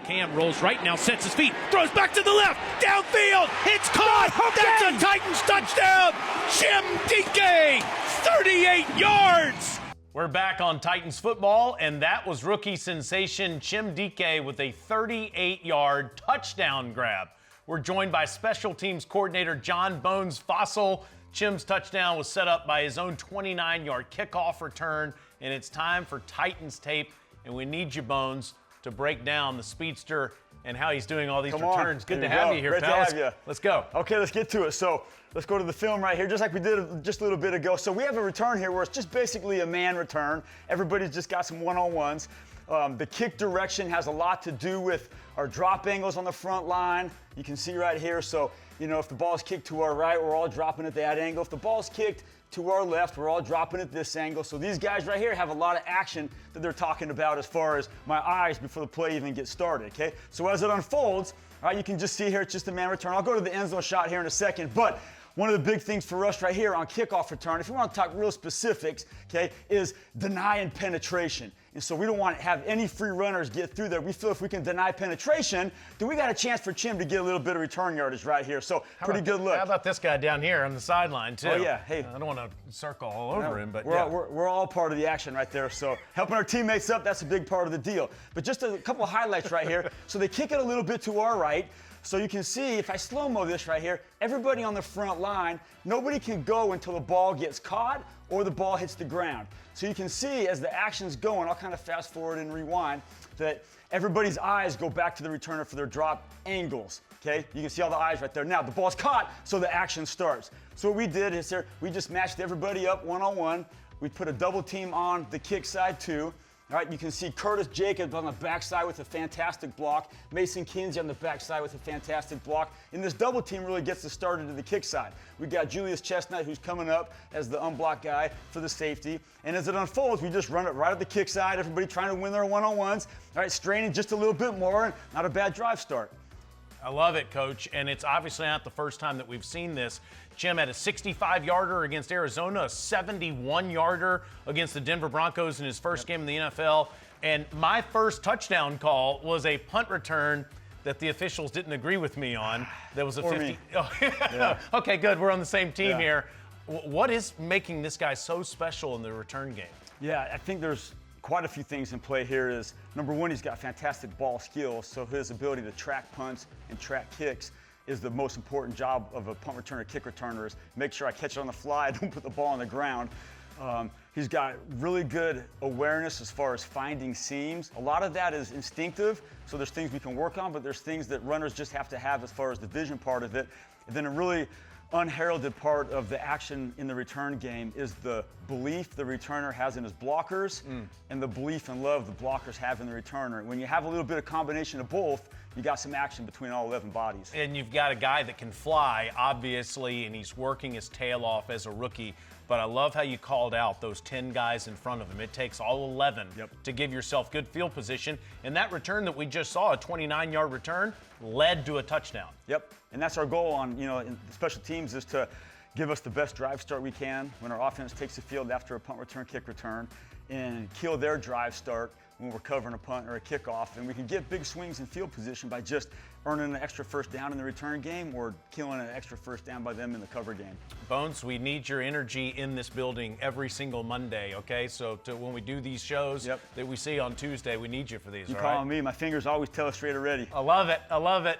Cam rolls right now, sets his feet, throws back to the left, downfield, it's caught! That's a Titans touchdown! Chimere Dike, 38 yards! We're back on Titans football, and that was rookie sensation Chimere Dike with a 38-yard touchdown grab. We're joined by special teams coordinator John Bones Fassel. Chim's touchdown was set up by his own 29-yard kickoff return, and it's time for Titans tape, and we need you, Bones, to break down the speedster and how he's doing all these returns. Good to have you here, pal. Great to have you. Let's go. Okay, let's get to it. So let's go to the film right here, just like we did just a little bit ago. So we have a return here where it's just basically a man return. Everybody's just got some one-on-ones. The kick direction has a lot to do with our drop angles on the front line. You can see right here. So, if the ball's kicked to our right, we're all dropping at that angle. If the ball's kicked to our left, we're all dropping at this angle. So these guys right here have a lot of action that they're talking about as far as my eyes before the play even gets started, okay? So as it unfolds, all right, you can just see here, it's just a man return. I'll go to the end zone shot here in a second, but one of the big things for us right here on kickoff return, if you want to talk real specifics, okay, is denying penetration. And so we don't want to have any free runners get through there. We feel if we can deny penetration, then we got a chance for Chim to get a little bit of return yardage right here. So pretty good look. How about this guy down here on the sideline, too? Oh, yeah. Hey. I don't want to circle all over him, but we're all part of the action right there. So helping our teammates up, that's a big part of the deal. But just a couple of highlights right here. So they kick it a little bit to our right. So you can see, if I slow-mo this right here, everybody on the front line, nobody can go until the ball gets caught or the ball hits the ground. So you can see as the action's going, I'll kind of fast forward and rewind, that everybody's eyes go back to the returner for their drop angles, okay? You can see all the eyes right there. Now, the ball's caught, so the action starts. So what we did is here, we just matched everybody up one-on-one. We put a double team on the kick side too. All right, you can see Curtis Jacobs on the backside with a fantastic block. Mason Kinsey on the backside with a fantastic block. And this double team really gets us started to the kick side. We got Julius Chestnut, who's coming up as the unblocked guy for the safety. And as it unfolds, we just run it right at the kick side. Everybody trying to win their one-on-ones. All right, straining just a little bit more, and not a bad drive start. I love it, Coach, and it's obviously not the first time that we've seen this. Chim had a 65-yarder against Arizona, a 71-yarder against the Denver Broncos in his first game in the NFL, and my first touchdown call was a punt return that the officials didn't agree with me on. That was a 50. Oh, yeah. Okay, good. We're on the same team here. What is making this guy so special in the return game? Yeah, I think there's quite a few things in play here. Is number one, he's got fantastic ball skills, so his ability to track punts and track kicks is the most important job of a punt returner, kick returner, is make sure I catch it on the fly, don't put the ball on the ground. He's got really good awareness as far as finding seams. A lot of that is instinctive, so there's things we can work on, but there's things that runners just have to have as far as the vision part of it. And then a really unheralded part of the action in the return game is the belief the returner has in his blockers and the belief and love the blockers have in the returner. When you have a little bit of combination of both, you got some action between all 11 bodies. And you've got a guy that can fly, obviously, and he's working his tail off as a rookie. But I love how you called out those 10 guys in front of him. It takes all 11 to give yourself good field position. And that return that we just saw, a 29-yard return, led to a touchdown. Yep, and that's our goal on, in special teams, is to give us the best drive start we can when our offense takes the field after a punt return, kick return, and kill their drive start when we're covering a punt or a kickoff. And we can get big swings in field position by just earning an extra first down in the return game or killing an extra first down by them in the cover game. Bones, we need your energy in this building every single Monday, okay? So when we do these shows that we see on Tuesday, we need you for these, You all calling right? me, my fingers always tell us straight already. I love it. I love it.